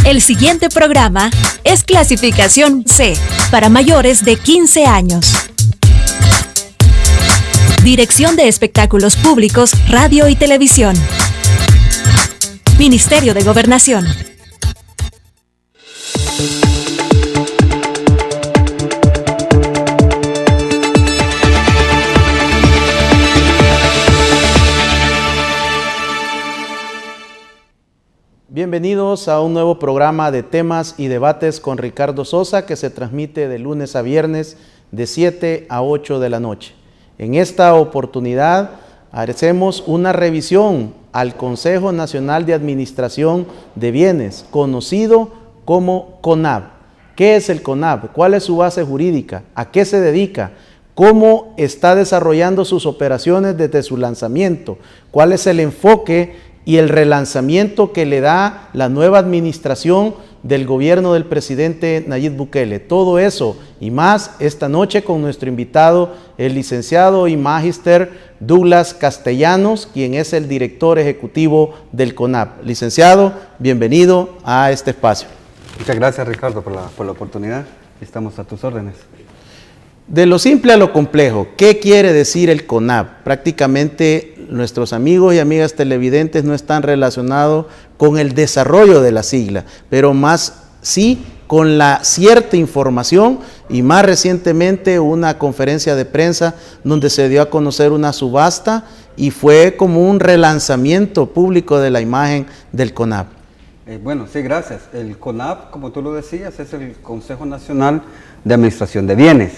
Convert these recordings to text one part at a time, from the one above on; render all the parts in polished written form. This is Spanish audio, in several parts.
El siguiente programa es clasificación C, para mayores de 15 años. Dirección de Espectáculos Públicos, Radio y Televisión. Ministerio de Gobernación. Bienvenidos a un nuevo programa de temas y debates con Ricardo Sosa, que se transmite de lunes a viernes de 7 a 8 de la noche. En esta oportunidad hacemos una revisión al Consejo Nacional de Administración de Bienes, conocido como CONAB. ¿Qué es el CONAB? ¿Cuál es su base jurídica? ¿A qué se dedica? ¿Cómo está desarrollando sus operaciones desde su lanzamiento? ¿Cuál es el enfoque y el relanzamiento que le da la nueva administración del gobierno del presidente Nayib Bukele? Todo eso y más esta noche con nuestro invitado, el licenciado y magíster Douglas Castellanos, quien es el director ejecutivo del CONAB. Licenciado, bienvenido a este espacio. Muchas gracias, Ricardo, por la oportunidad. Estamos a tus órdenes. De lo simple a lo complejo, ¿qué quiere decir el CONAB? Prácticamente nuestros amigos y amigas televidentes no están relacionados con el desarrollo de la sigla, pero más sí con la cierta información, y más recientemente una conferencia de prensa donde se dio a conocer una subasta y fue como un relanzamiento público de la imagen del CONAB. Bueno, sí, gracias. El CONAB, como tú lo decías, es el Consejo Nacional de Administración de Bienes.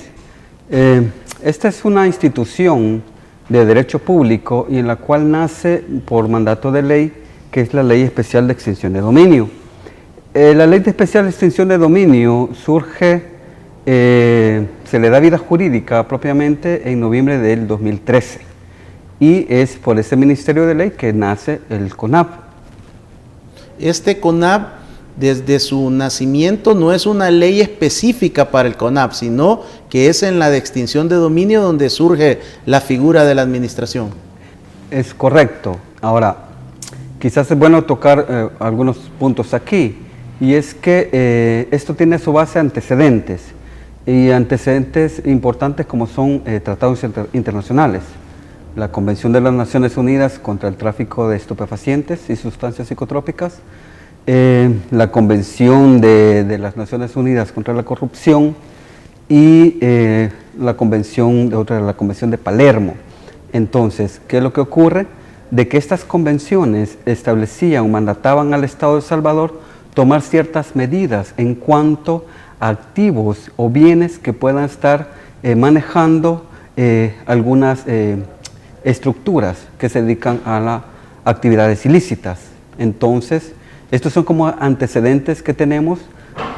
Esta es una institución de derecho público y en la cual nace por mandato de ley, que es la Ley Especial de Extinción de Dominio. La Ley de Especial de Extinción de Dominio surge, se le da vida jurídica propiamente en noviembre del 2013 y es por ese Ministerio de Ley que nace el CONAB. Este CONAB, desde su nacimiento, no es una ley específica para el CONAB, sino que es en la de extinción de dominio donde surge la figura de la administración. Es correcto. Ahora, quizás es bueno tocar algunos puntos aquí, y es que esto tiene su base antecedentes, y antecedentes importantes como son tratados internacionales. La Convención de las Naciones Unidas contra el tráfico de estupefacientes y sustancias psicotrópicas, la Convención de las Naciones Unidas contra la Corrupción y la Convención de Palermo. Entonces, ¿qué es lo que ocurre? De que estas convenciones establecían o mandataban al Estado de El Salvador tomar ciertas medidas en cuanto a activos o bienes que puedan estar manejando algunas estructuras que se dedican a las actividades ilícitas. Entonces, estos son como antecedentes que tenemos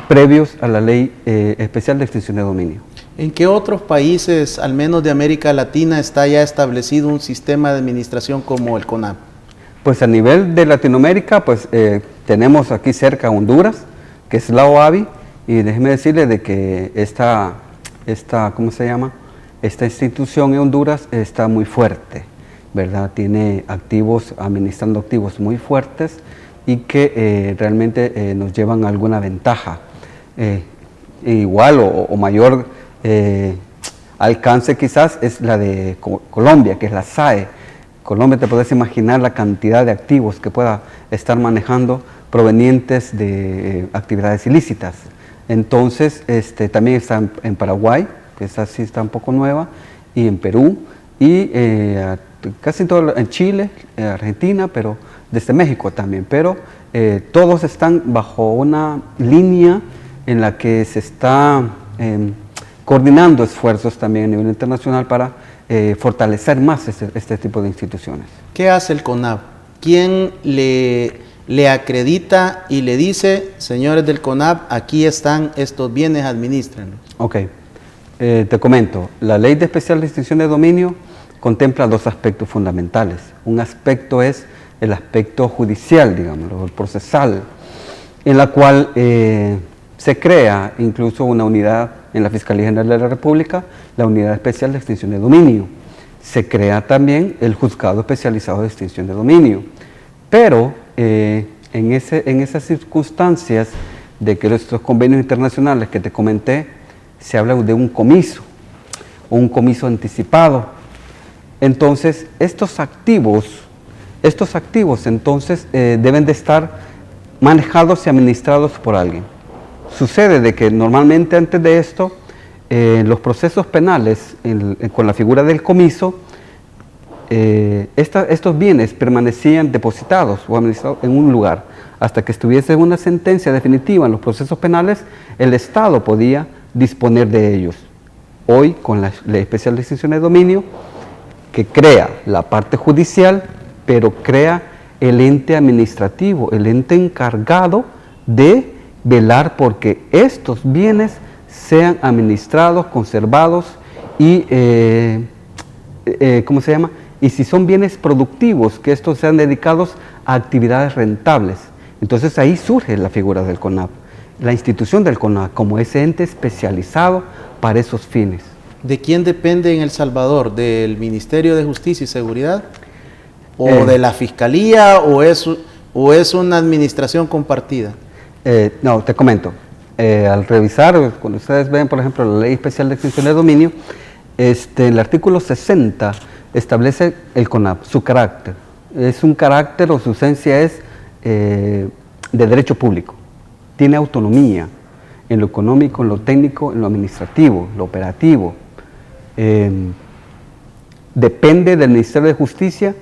previos a la Ley Especial de Extinción de Dominio. ¿En qué otros países, al menos de América Latina, está ya establecido un sistema de administración como el CONAB? Pues a nivel de Latinoamérica, pues tenemos aquí cerca Honduras, que es la OABI, y déjeme decirle de que esta institución en Honduras está muy fuerte, ¿verdad? Tiene activos, administrando activos muy fuertes, y que realmente nos llevan alguna ventaja, igual o mayor alcance quizás es la de Colombia, que es la SAE. Colombia, te puedes imaginar la cantidad de activos que pueda estar manejando provenientes de actividades ilícitas. Entonces, también está en Paraguay, que esa sí está un poco nueva, y en Perú, y casi en todo, en Chile, Argentina, pero desde México también, pero todos están bajo una línea en la que se está coordinando esfuerzos también a nivel internacional para fortalecer más este tipo de instituciones. ¿Qué hace el CONAB? ¿Quién le acredita y le dice, señores del CONAB, aquí están estos bienes, administrenlos? Ok, te comento, la Ley de Especial de Extinción de Dominio contempla dos aspectos fundamentales. Un aspecto es el aspecto judicial, digamos, el procesal, en la cual se crea incluso una unidad en la Fiscalía General de la República, la Unidad Especial de Extinción de Dominio. Se crea también el Juzgado Especializado de Extinción de Dominio. Pero en esas circunstancias de que estos convenios internacionales que te comenté, se habla de un comiso, o un comiso anticipado. Entonces, estos activos entonces deben de estar manejados y administrados por alguien. Sucede de que normalmente antes de esto, los procesos penales, con la figura del comiso, estos bienes permanecían depositados o administrados en un lugar. Hasta que estuviese una sentencia definitiva en los procesos penales, el Estado podía disponer de ellos. Hoy, con la Ley Especial de Extinción de Dominio, que crea la parte judicial, pero crea el ente administrativo, el ente encargado de velar porque estos bienes sean administrados, conservados y, ¿cómo se llama? Y si son bienes productivos, que estos sean dedicados a actividades rentables. Entonces ahí surge la figura del CONAP, la institución del CONAP como ese ente especializado para esos fines. ¿De quién depende en El Salvador? ¿Del Ministerio de Justicia y Seguridad? ¿O de la Fiscalía? ¿O es una administración compartida? No, te comento. Al revisar, cuando ustedes ven, por ejemplo, la Ley Especial de Extinción de Dominio, el artículo 60 establece el CONAP, su carácter. Es un carácter o su esencia es de derecho público. Tiene autonomía en lo económico, en lo técnico, en lo administrativo, lo operativo. Depende del Ministerio de Justicia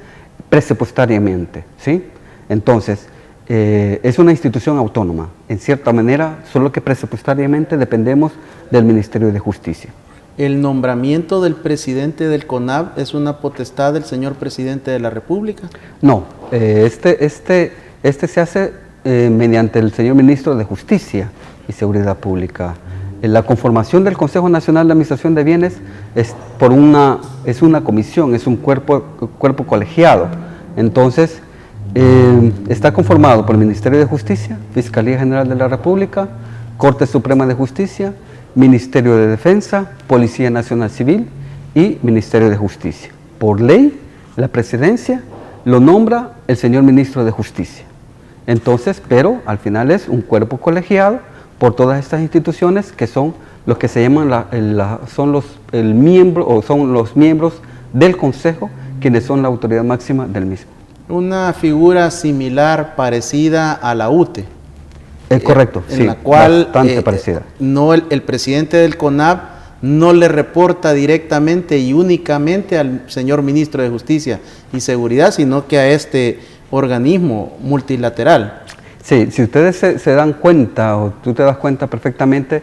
presupuestariamente, ¿sí? Entonces, es una institución autónoma, en cierta manera, solo que presupuestariamente dependemos del Ministerio de Justicia. ¿El nombramiento del presidente del CONAP es una potestad del señor presidente de la República? No, este se hace mediante el señor ministro de Justicia y Seguridad Pública. La conformación del Consejo Nacional de Administración de Bienes es una comisión, es un cuerpo colegiado. Entonces, está conformado por el Ministerio de Justicia, Fiscalía General de la República, Corte Suprema de Justicia, Ministerio de Defensa, Policía Nacional Civil y Ministerio de Justicia. Por ley, la presidencia lo nombra el señor ministro de Justicia. Entonces, pero al final es un cuerpo colegiado por todas estas instituciones que son los que se llaman son los miembros del Consejo, quienes son la autoridad máxima del mismo. Una figura similar, parecida a la UTE. Es correcto, en sí, la cual bastante parecida. No, el presidente del CONAP no le reporta directamente y únicamente al señor ministro de Justicia y Seguridad, sino que a este organismo multilateral. Sí, si ustedes se dan cuenta, o tú te das cuenta perfectamente,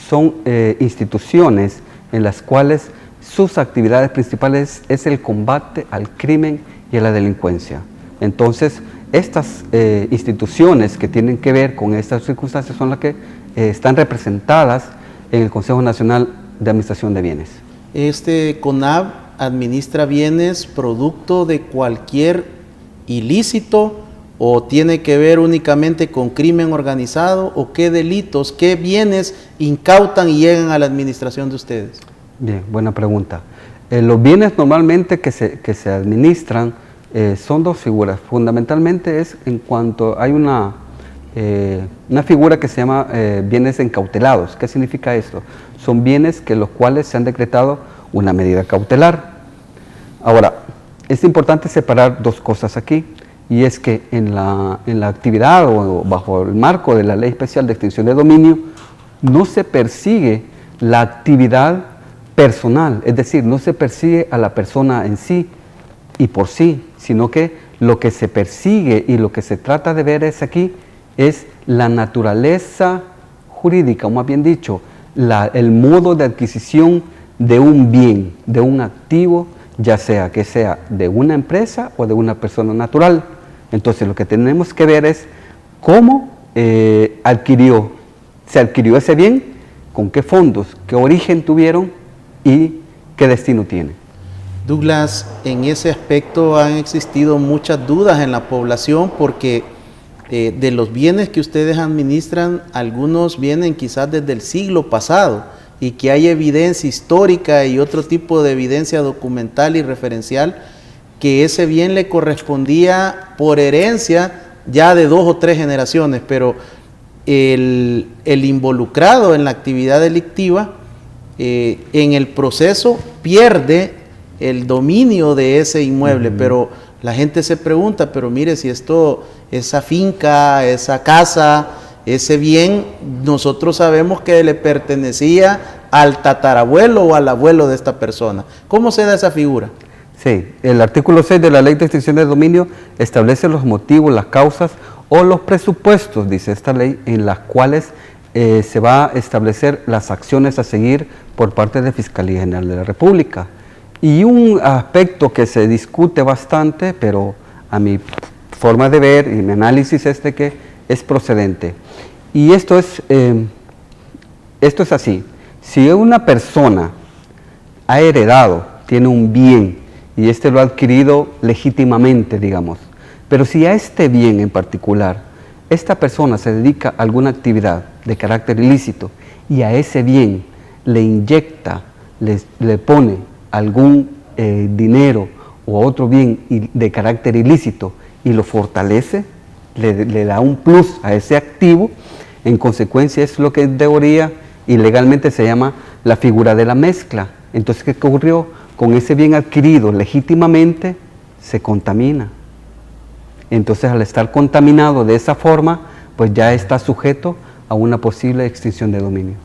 son instituciones en las cuales sus actividades principales es el combate al crimen y a la delincuencia. Entonces, estas instituciones que tienen que ver con estas circunstancias son las que están representadas en el Consejo Nacional de Administración de Bienes. Este CONAP administra bienes producto de cualquier ilícito o tiene que ver únicamente con crimen organizado o qué delitos, qué bienes incautan y llegan a la administración de ustedes. Bien, buena pregunta. Los bienes normalmente que se administran son dos figuras. Fundamentalmente es en cuanto hay una figura que se llama bienes encautelados. ¿Qué significa esto? Son bienes que los cuales se han decretado una medida cautelar. Ahora, es importante separar dos cosas aquí, y es que en la actividad o bajo el marco de la Ley Especial de Extinción de Dominio no se persigue la actividad personal, es decir, no se persigue a la persona en sí y por sí, sino que lo que se persigue y lo que se trata de ver es la naturaleza jurídica, o más bien dicho, el modo de adquisición de un bien, de un activo, ya sea que sea de una empresa o de una persona natural. Entonces lo que tenemos que ver es cómo se adquirió ese bien, con qué fondos, qué origen tuvieron y qué destino tiene. Douglas, en ese aspecto han existido muchas dudas en la población porque de los bienes que ustedes administran, algunos vienen quizás desde el siglo pasado y que hay evidencia histórica y otro tipo de evidencia documental y referencial que ese bien le correspondía por herencia ya de 2 o 3 generaciones, pero el involucrado en la actividad delictiva en el proceso pierde el dominio de ese inmueble, pero la gente se pregunta, pero mire, si esa finca, esa casa, ese bien, nosotros sabemos que le pertenecía al tatarabuelo o al abuelo de esta persona. ¿Cómo se da esa figura? Sí, el artículo 6 de la Ley de Extinción de Dominio establece los motivos, las causas o los presupuestos, dice esta ley, en las cuales se va a establecer las acciones a seguir por parte de Fiscalía General de la República. Y un aspecto que se discute bastante, pero a mi forma de ver y mi análisis es de que es procedente. Y esto es así. Si una persona ha heredado, tiene un bien y este lo ha adquirido legítimamente, digamos, pero si a este bien en particular, esta persona se dedica a alguna actividad de carácter ilícito y a ese bien le inyecta, le pone algún dinero o otro bien de carácter ilícito y lo fortalece, le da un plus a ese activo, en consecuencia es lo que en teoría y legalmente se llama la figura de la mezcla. Entonces, ¿qué ocurrió? Con ese bien adquirido legítimamente se contamina. Entonces, al estar contaminado de esa forma, pues ya está sujeto a una posible extinción de dominio.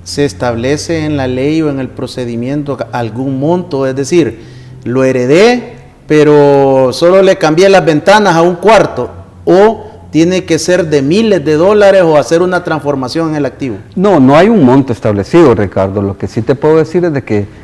¿Se establece en la ley o en el procedimiento algún monto? Es decir, lo heredé, pero solo le cambié las ventanas a un cuarto, o tiene que ser de miles de dólares o hacer una transformación en el activo. No hay un monto establecido, Ricardo. Lo que sí te puedo decir es de que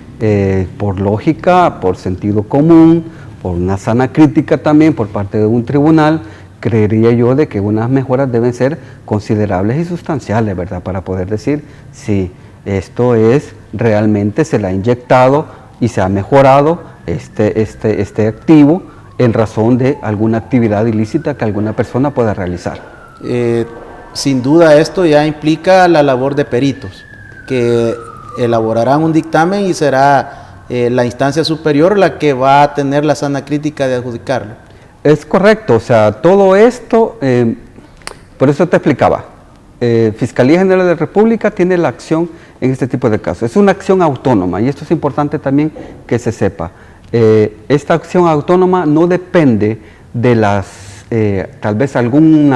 por lógica, por sentido común, por una sana crítica también por parte de un tribunal, creería yo de que unas mejoras deben ser considerables y sustanciales, ¿verdad? Para poder decir si esto es realmente se le ha inyectado y se ha mejorado este activo en razón de alguna actividad ilícita que alguna persona pueda realizar. Sin duda esto ya implica la labor de peritos, que elaborarán un dictamen y será la instancia superior la que va a tener la sana crítica de adjudicarlo. Es correcto, o sea, todo esto, por eso te explicaba, Fiscalía General de la República tiene la acción en este tipo de casos. Es una acción autónoma y esto es importante también que se sepa. Esta acción autónoma no depende de tal vez algún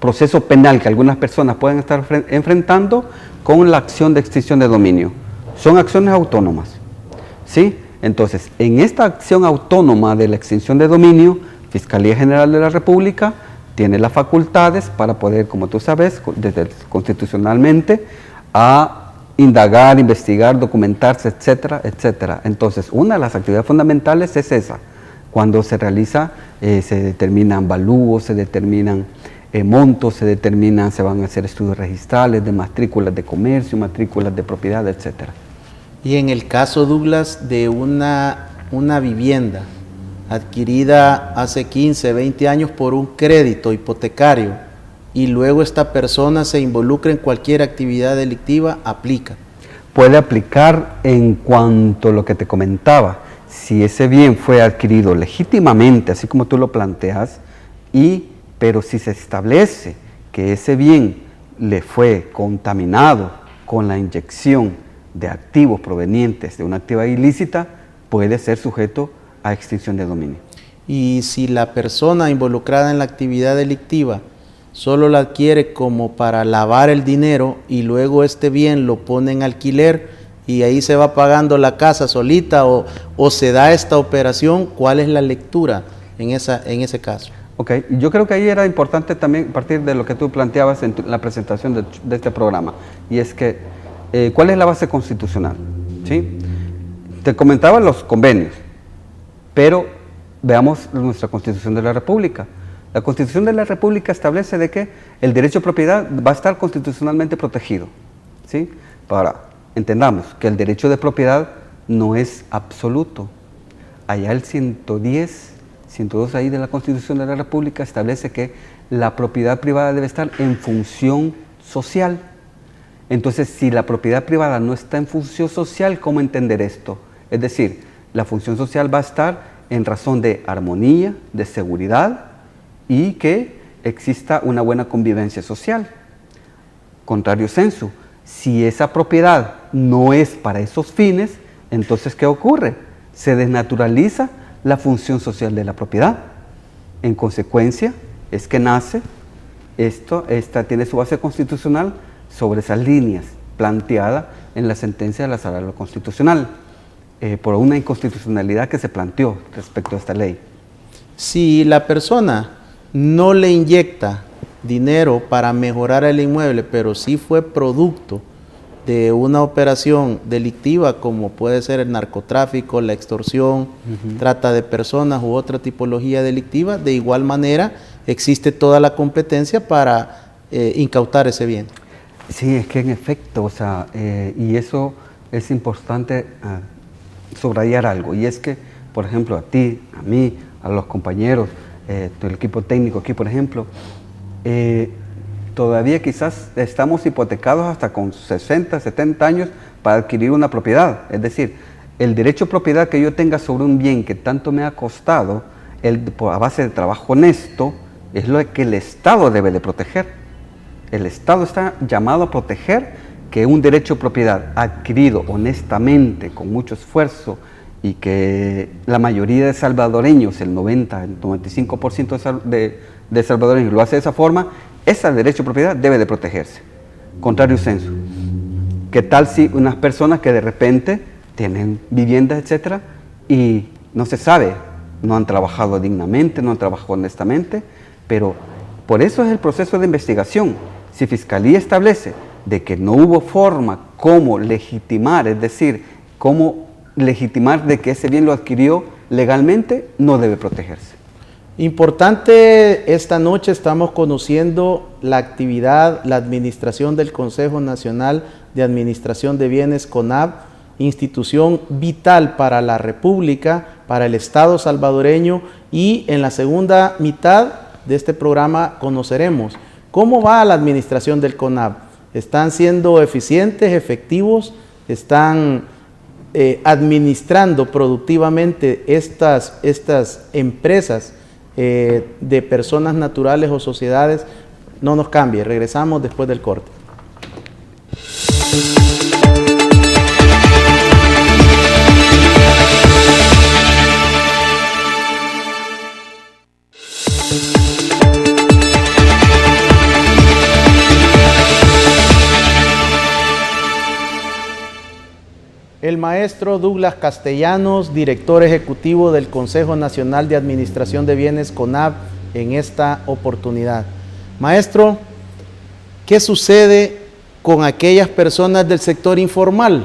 proceso penal que algunas personas puedan estar enfrentando con la acción de extinción de dominio. Son acciones autónomas, ¿sí? Entonces, en esta acción autónoma de la extinción de dominio, Fiscalía General de la República tiene las facultades para poder, como tú sabes, constitucionalmente, a indagar, investigar, documentarse, etcétera, etcétera. Entonces, una de las actividades fundamentales es esa. Cuando se realiza, se determinan valúos, se determinan montos, se van a hacer estudios registrales de matrículas de comercio, matrículas de propiedad, etcétera. Y en el caso, Douglas, de una vivienda adquirida hace 15, 20 años por un crédito hipotecario y luego esta persona se involucra en cualquier actividad delictiva, ¿aplica? Puede aplicar en cuanto a lo que te comentaba. Si ese bien fue adquirido legítimamente, así como tú lo planteas, pero si se establece que ese bien le fue contaminado con la inyección de activos provenientes de una actividad ilícita, puede ser sujeto a extinción de dominio. Y si la persona involucrada en la actividad delictiva solo la adquiere como para lavar el dinero y luego este bien lo pone en alquiler y ahí se va pagando la casa solita o se da esta operación, ¿cuál es la lectura en ese caso? Ok, yo creo que ahí era importante también partir de lo que tú planteabas en la presentación de este programa, y es que, ¿cuál es la base constitucional? ¿Sí? Te comentaba los convenios, pero veamos nuestra Constitución de la República. La Constitución de la República establece de que el derecho a propiedad va a estar constitucionalmente protegido, ¿sí? Ahora, entendamos que el derecho de propiedad no es absoluto. Allá el 102 ahí de la Constitución de la República establece que la propiedad privada debe estar en función social. Entonces, si la propiedad privada no está en función social, ¿cómo entender esto? Es decir, la función social va a estar en razón de armonía, de seguridad y que exista una buena convivencia social. Contrario sensu, si esa propiedad no es para esos fines, entonces ¿qué ocurre? Se desnaturaliza la función social de la propiedad. En consecuencia, es que nace, esta tiene su base constitucional sobre esas líneas planteadas en la sentencia de la Sala de lo Constitucional, por una inconstitucionalidad que se planteó respecto a esta ley. Si la persona no le inyecta dinero para mejorar el inmueble, pero sí fue producto de una operación delictiva como puede ser el narcotráfico, la extorsión, trata de personas u otra tipología delictiva, de igual manera existe toda la competencia para incautar ese bien. Sí, es que en efecto, o sea, y eso es importante subrayar algo, y es que, por ejemplo, a ti, a mí, a los compañeros del equipo técnico aquí, por ejemplo, todavía quizás estamos hipotecados hasta con 60, 70 años para adquirir una propiedad. Es decir, el derecho a propiedad que yo tenga sobre un bien que tanto me ha costado, a base de trabajo honesto, es lo que el Estado debe de proteger. El Estado está llamado a proteger que un derecho a propiedad adquirido honestamente, con mucho esfuerzo, y que la mayoría de salvadoreños, el 90, el 95% de salvadoreños lo hace de esa forma, ese derecho a propiedad debe de protegerse. Contrario sensu. ¿Qué tal si unas personas que de repente tienen viviendas, etcétera, y no se sabe, no han trabajado dignamente, no han trabajado honestamente, pero por eso es el proceso de investigación. Si Fiscalía establece de que no hubo forma cómo legitimar, es decir, cómo legitimar de que ese bien lo adquirió legalmente, no debe protegerse. Importante, esta noche estamos conociendo la actividad, la administración del Consejo Nacional de Administración de Bienes, CONAB, institución vital para la República, para el Estado salvadoreño, y en la segunda mitad de este programa conoceremos cómo va la administración del CONAB. ¿Están siendo eficientes, efectivos? ¿Están administrando productivamente estas empresas de personas naturales o sociedades? No nos cambie, regresamos después del corte. El maestro Douglas Castellanos, director ejecutivo del Consejo Nacional de Administración de Bienes, CONAB, en esta oportunidad. Maestro, ¿qué sucede con aquellas personas del sector informal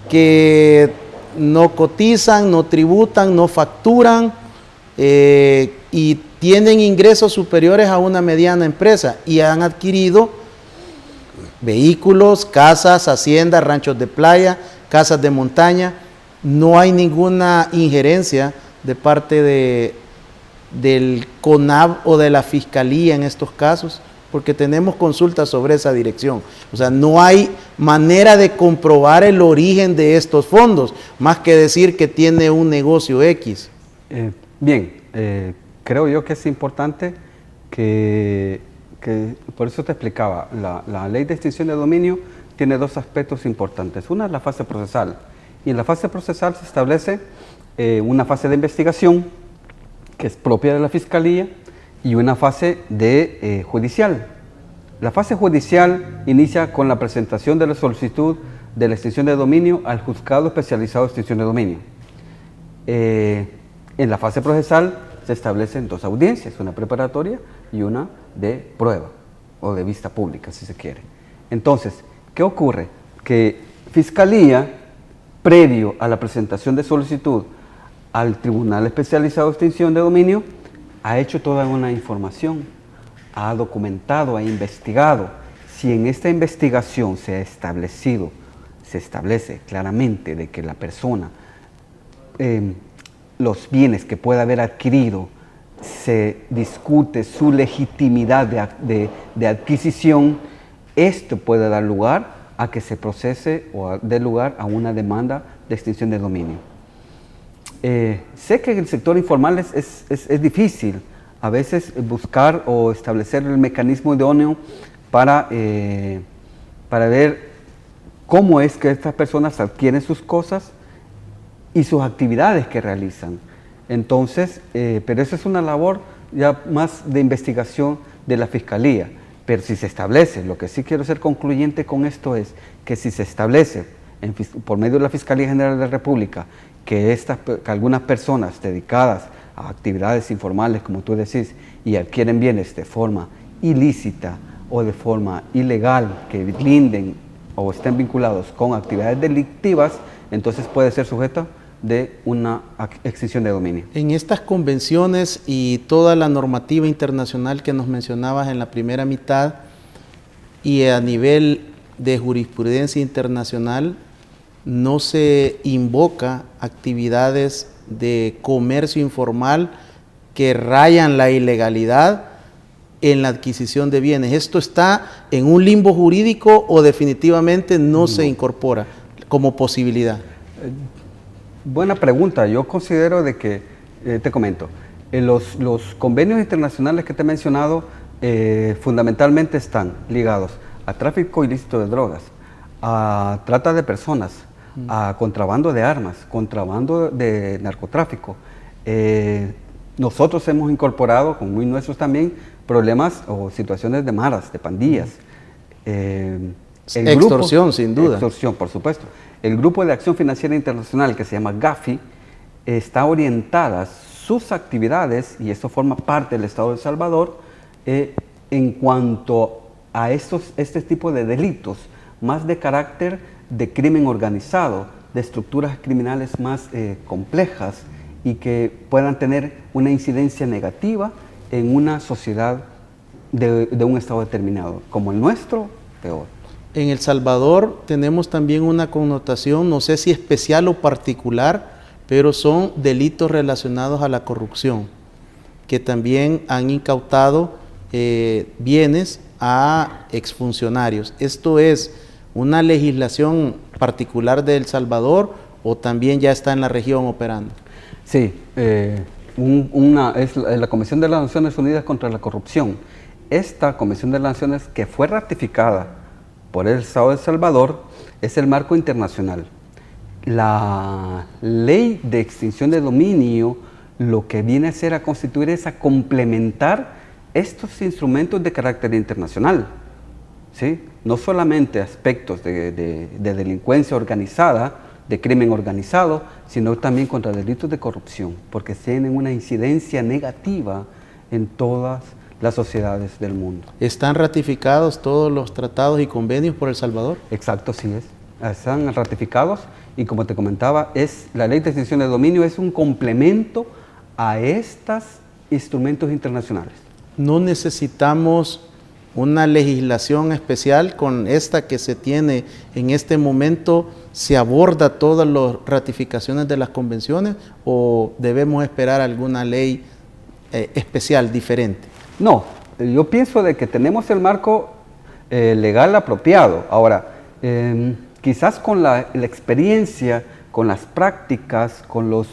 que no cotizan, no tributan, no facturan y tienen ingresos superiores a una mediana empresa y han adquirido vehículos, casas, haciendas, ranchos de playa, casas de montaña? No hay ninguna injerencia de parte del CONAB o de la Fiscalía en estos casos, porque tenemos consultas sobre esa dirección. O sea, no hay manera de comprobar el origen de estos fondos, más que decir que tiene un negocio X. Creo yo que es importante que por eso te explicaba, la ley de extinción de dominio tiene dos aspectos importantes. Una es la fase procesal, y en la fase procesal se establece una fase de investigación que es propia de la Fiscalía y una fase de judicial. La fase judicial inicia con la presentación de la solicitud de la extinción de dominio al juzgado especializado de extinción de dominio. En la fase procesal se establecen dos audiencias, una preparatoria y una de prueba o de vista pública, si se quiere. Entonces, ¿qué ocurre? Que Fiscalía, previo a la presentación de solicitud al Tribunal Especializado de Extinción de Dominio, ha hecho toda una información, ha documentado, ha investigado. Si en esta investigación se establece claramente de que la persona, los bienes que pueda haber adquirido, se discute su legitimidad de adquisición, esto puede dar lugar a que se procese o dé lugar a una demanda de extinción de dominio. Sé que en el sector informal es difícil a veces buscar o establecer el mecanismo idóneo para ver cómo es que estas personas adquieren sus cosas y sus actividades que realizan. Entonces, pero esa es una labor ya más de investigación de la Fiscalía. Pero si se establece, lo que sí quiero ser concluyente con esto es que si se establece por medio de la Fiscalía General de la República que algunas personas dedicadas a actividades informales, como tú decís, y adquieren bienes de forma ilícita o de forma ilegal, que linden o estén vinculados con actividades delictivas, entonces puede ser sujeto de una extinción de dominio. En estas convenciones y toda la normativa internacional que nos mencionabas en la primera mitad y a nivel de jurisprudencia internacional, no se invoca actividades de comercio informal que rayan la ilegalidad en la adquisición de bienes. ¿Esto está en un limbo jurídico o definitivamente no se incorpora como posibilidad? Buena pregunta. Yo considero de que, te comento, los convenios internacionales que te he mencionado fundamentalmente están ligados a tráfico ilícito de drogas, a trata de personas, a contrabando de armas, contrabando de narcotráfico. Nosotros hemos incorporado, con muy nuestros también, problemas o situaciones de maras, de pandillas. Extorsión, sin duda. Extorsión, por supuesto. El Grupo de Acción Financiera Internacional, que se llama GAFI, está orientada sus actividades, y esto forma parte del Estado de El Salvador, en cuanto a este tipo de delitos, más de carácter de crimen organizado, de estructuras criminales más complejas y que puedan tener una incidencia negativa en una sociedad de un estado determinado, como el nuestro, peor. En El Salvador tenemos también una connotación, no sé si especial o particular, pero son delitos relacionados a la corrupción, que también han incautado bienes a exfuncionarios. ¿Esto es una legislación particular de El Salvador o también ya está en la región operando? Sí, es la Convención de las Naciones Unidas contra la Corrupción. Esta Convención de las Naciones, que fue ratificada por el Estado de El Salvador, es el marco internacional. La ley de extinción de dominio lo que viene a hacer a constituir es a complementar estos instrumentos de carácter internacional, ¿sí? No solamente aspectos de delincuencia organizada, de crimen organizado, sino también contra delitos de corrupción, porque tienen una incidencia negativa en todas las sociedades del mundo. ¿Están ratificados todos los tratados y convenios por El Salvador? Exacto, sí es. Están ratificados y, como te comentaba, la ley de extinción de dominio es un complemento a estos instrumentos internacionales. No necesitamos una legislación especial. Con esta que se tiene en este momento, ¿se aborda todas las ratificaciones de las convenciones o debemos esperar alguna ley especial diferente? No, yo pienso de que tenemos el marco legal apropiado. Ahora, quizás con la experiencia, con las prácticas, con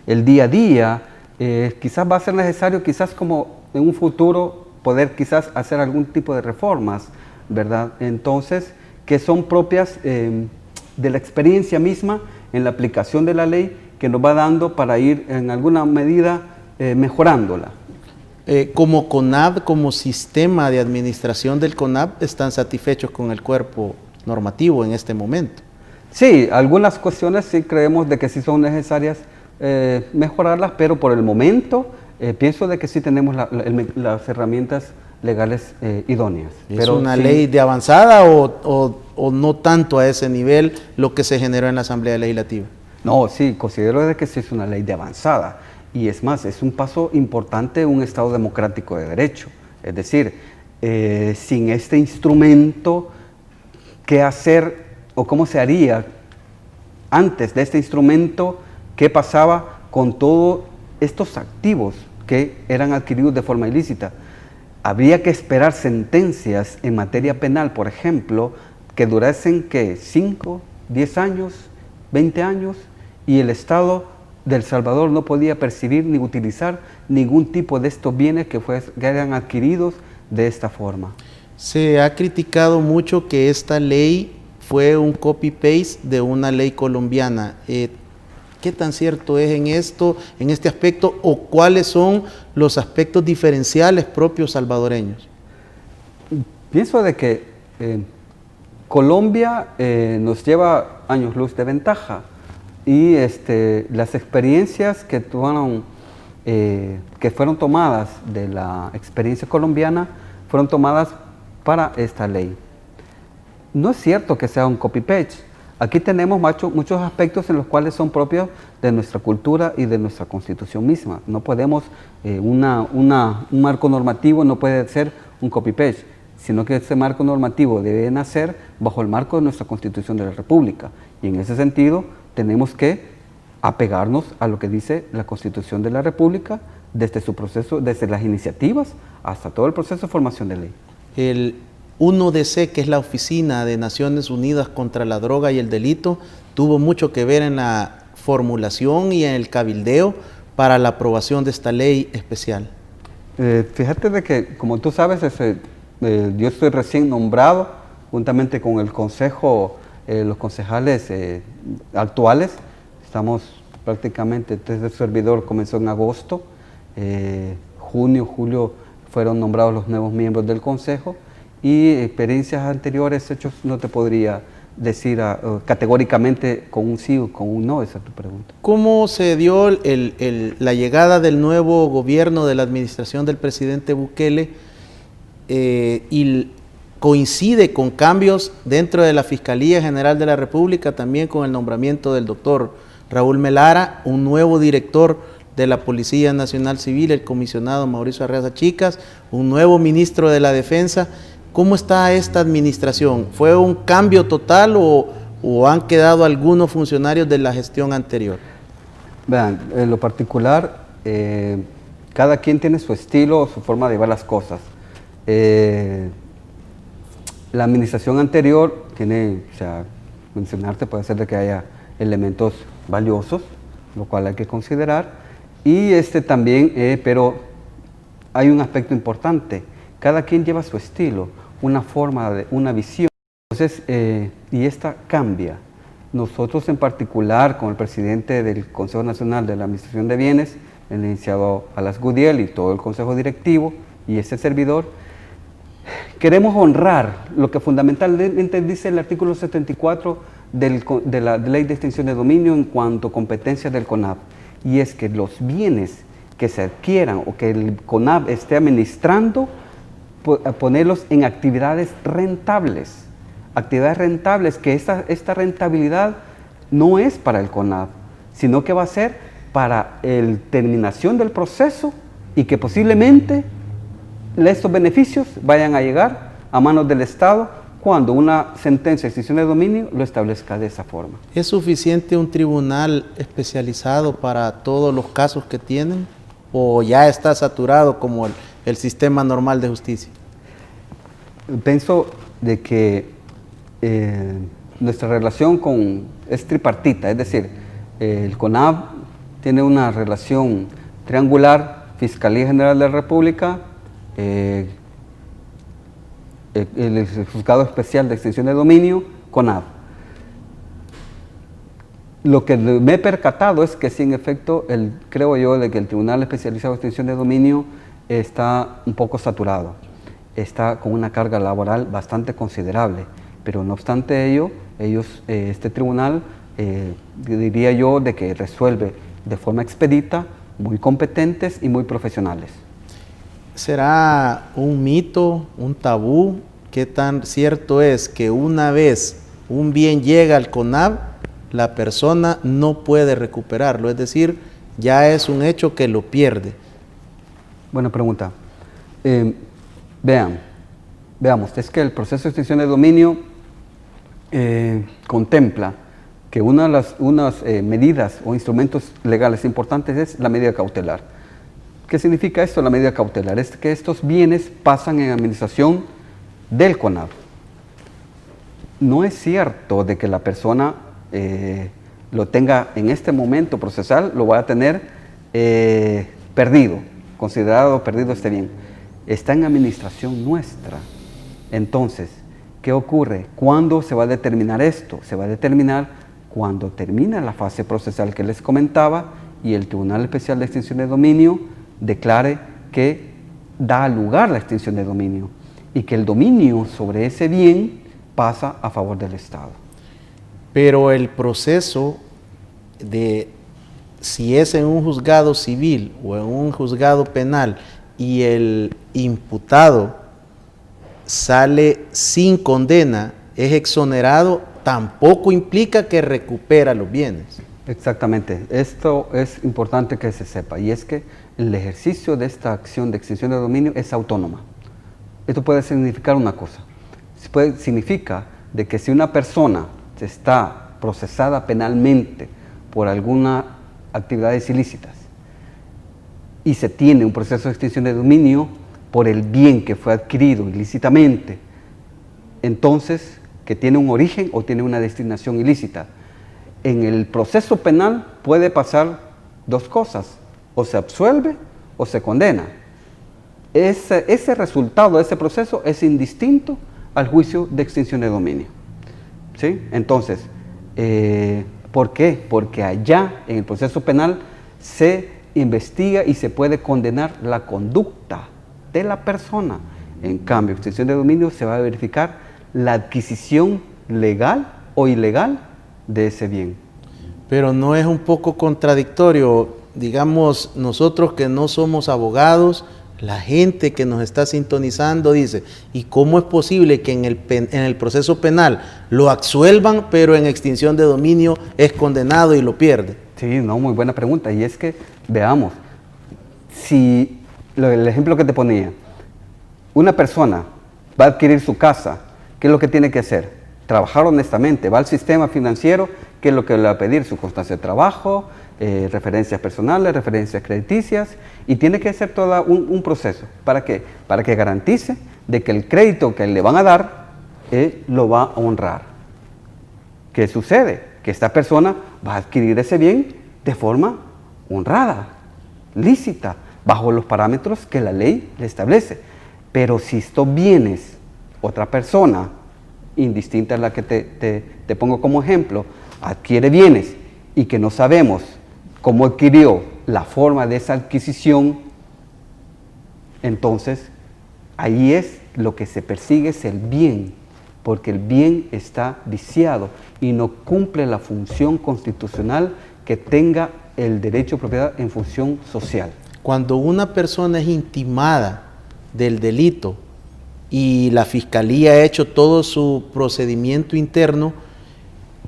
el día a día, quizás va a ser necesario, quizás como en un futuro, poder quizás hacer algún tipo de reformas, ¿verdad? Entonces, que son propias de la experiencia misma en la aplicación de la ley, que nos va dando para ir en alguna medida mejorándola. Como CONAB, como sistema de administración del CONAB, ¿están satisfechos con el cuerpo normativo en este momento? Sí, algunas cuestiones sí creemos de que sí son necesarias mejorarlas, pero por el momento pienso de que sí tenemos las herramientas legales idóneas. ¿Es una ley de avanzada o no tanto a ese nivel lo que se generó en la Asamblea Legislativa? No, sí, considero de que sí es una ley de avanzada. Y es más, es un paso importante en un Estado democrático de derecho. Es decir, sin este instrumento, ¿qué hacer o cómo se haría antes de este instrumento? ¿Qué pasaba con todos estos activos que eran adquiridos de forma ilícita? Habría que esperar sentencias en materia penal, por ejemplo, que durasen, ¿qué? 5, 10 años, 20 años, y el Estado de El Salvador no podía percibir ni utilizar ningún tipo de estos bienes que eran adquiridos de esta forma. Se ha criticado mucho que esta ley fue un copy-paste de una ley colombiana. ¿Qué tan cierto es en esto, en este aspecto, o cuáles son los aspectos diferenciales propios salvadoreños? Pienso de que Colombia nos lleva años luz de ventaja y las experiencias que fueron tomadas de la experiencia colombiana fueron tomadas para esta ley. No es cierto que sea un copy-paste. Aquí tenemos muchos aspectos en los cuales son propios de nuestra cultura y de nuestra constitución misma. No podemos, un marco normativo no puede ser un copy-paste, sino que ese marco normativo debe nacer bajo el marco de nuestra Constitución de la República. Y en ese sentido tenemos que apegarnos a lo que dice la Constitución de la República desde su proceso, desde las iniciativas hasta todo el proceso de formación de ley. El 1DC, que es la Oficina de Naciones Unidas contra la Droga y el Delito, tuvo mucho que ver en la formulación y en el cabildeo para la aprobación de esta ley especial. Fíjate de que, como tú sabes, yo estoy recién nombrado, juntamente con el consejo, los concejales actuales. Estamos prácticamente, desde el servidor comenzó en agosto, junio, julio fueron nombrados los nuevos miembros del consejo, y experiencias anteriores, hechos, no te podría decir categóricamente con un sí o con un no, esa es tu pregunta. ¿Cómo se dio la llegada del nuevo gobierno de la administración del presidente Bukele y coincide con cambios dentro de la Fiscalía General de la República, también con el nombramiento del doctor Raúl Melara, un nuevo director de la Policía Nacional Civil, el comisionado Mauricio Arreaza Chicas, un nuevo ministro de la Defensa? ¿Cómo está esta administración? ¿Fue un cambio total o han quedado algunos funcionarios de la gestión anterior? Vean, en lo particular, cada quien tiene su estilo, su forma de ver las cosas. La administración anterior tiene, o sea, mencionarte puede ser de que haya elementos valiosos, lo cual hay que considerar, y también, pero hay un aspecto importante. Cada quien lleva su estilo, una forma, una visión. Entonces, y esta cambia. Nosotros en particular, con el presidente del Consejo Nacional de la Administración de Bienes, el licenciado Alas Gudiel y todo el consejo directivo y ese servidor, queremos honrar lo que fundamentalmente dice el artículo 74 de la Ley de Extinción de Dominio en cuanto a competencias del CONAV, y es que los bienes que se adquieran o que el CONAV esté administrando, ponerlos en actividades rentables, que esta rentabilidad no es para el CONAV, sino que va a ser para la terminación del proceso y que posiblemente estos beneficios vayan a llegar a manos del Estado cuando una sentencia de extinción de dominio lo establezca de esa forma. ¿Es suficiente un tribunal especializado para todos los casos que tienen o ya está saturado como el sistema normal de justicia? Pienso de que nuestra relación es tripartita, es decir, el CONAV tiene una relación triangular, Fiscalía General de la República, el Juzgado Especial de Extinción de Dominio, CONAV. Lo que me he percatado es que sí, en efecto, creo yo de que el Tribunal Especializado de Extinción de Dominio está un poco saturado, está con una carga laboral bastante considerable, pero no obstante ello, este tribunal, diría yo, de que resuelve de forma expedita, muy competentes y muy profesionales. ¿Será un mito, un tabú? ¿Qué tan cierto es que una vez un bien llega al CONAV, la persona no puede recuperarlo? Es decir, ya es un hecho que lo pierde. Buena pregunta. Veamos, es que el proceso de extinción de dominio contempla que unas medidas o instrumentos legales importantes es la medida cautelar. ¿Qué significa esto? La medida cautelar es que estos bienes pasan en administración del CONAV. No es cierto de que la persona lo tenga en este momento procesal, lo va a tener perdido, considerado perdido este bien. Está en administración nuestra. Entonces, ¿qué ocurre? ¿Cuándo se va a determinar esto? Se va a determinar cuando termina la fase procesal que les comentaba y el Tribunal Especial de Extinción de Dominio declare que da lugar la extinción de dominio y que el dominio sobre ese bien pasa a favor del Estado. Pero el proceso de si es en un juzgado civil o en un juzgado penal y el imputado sale sin condena, es exonerado, tampoco implica que recupera los bienes. Exactamente, esto es importante que se sepa, y es que el ejercicio de esta acción de extinción de dominio es autónoma. Esto puede significar una cosa, significa de que si una persona está procesada penalmente por alguna actividades ilícitas y se tiene un proceso de extinción de dominio por el bien que fue adquirido ilícitamente, entonces que tiene un origen o tiene una destinación ilícita. En el proceso penal puede pasar dos cosas, o se absuelve o se condena. Ese resultado de ese proceso es indistinto al juicio de extinción de dominio. ¿Sí? Entonces, ¿por qué? Porque allá en el proceso penal se investiga y se puede condenar la conducta de la persona. En cambio, extinción de dominio se va a verificar la adquisición legal o ilegal de ese bien. Pero no es un poco contradictorio, digamos, nosotros que no somos abogados, la gente que nos está sintonizando dice, ¿y cómo es posible que en el proceso penal lo absuelvan, pero en extinción de dominio es condenado y lo pierde? Sí, no, muy buena pregunta. Y es que, veamos, si el ejemplo que te ponía, una persona va a adquirir su casa, ¿qué es lo que tiene que hacer? Trabajar honestamente, va al sistema financiero, ¿qué es lo que le va a pedir? Su constancia de trabajo, referencias personales, referencias crediticias, y tiene que hacer todo un proceso. ¿Para qué? Para que garantice de que el crédito que le van a dar, lo va a honrar. ¿Qué sucede? Que esta persona va a adquirir ese bien de forma honrada, lícita, bajo los parámetros que la ley le establece. Pero si estos bienes, otra persona, indistinta a la que te pongo como ejemplo, adquiere bienes y que no sabemos cómo adquirió la forma de esa adquisición, entonces ahí es lo que se persigue, es el bien, porque el bien está viciado y no cumple la función constitucional que tenga el derecho de propiedad en función social. Cuando una persona es intimada del delito y la fiscalía ha hecho todo su procedimiento interno,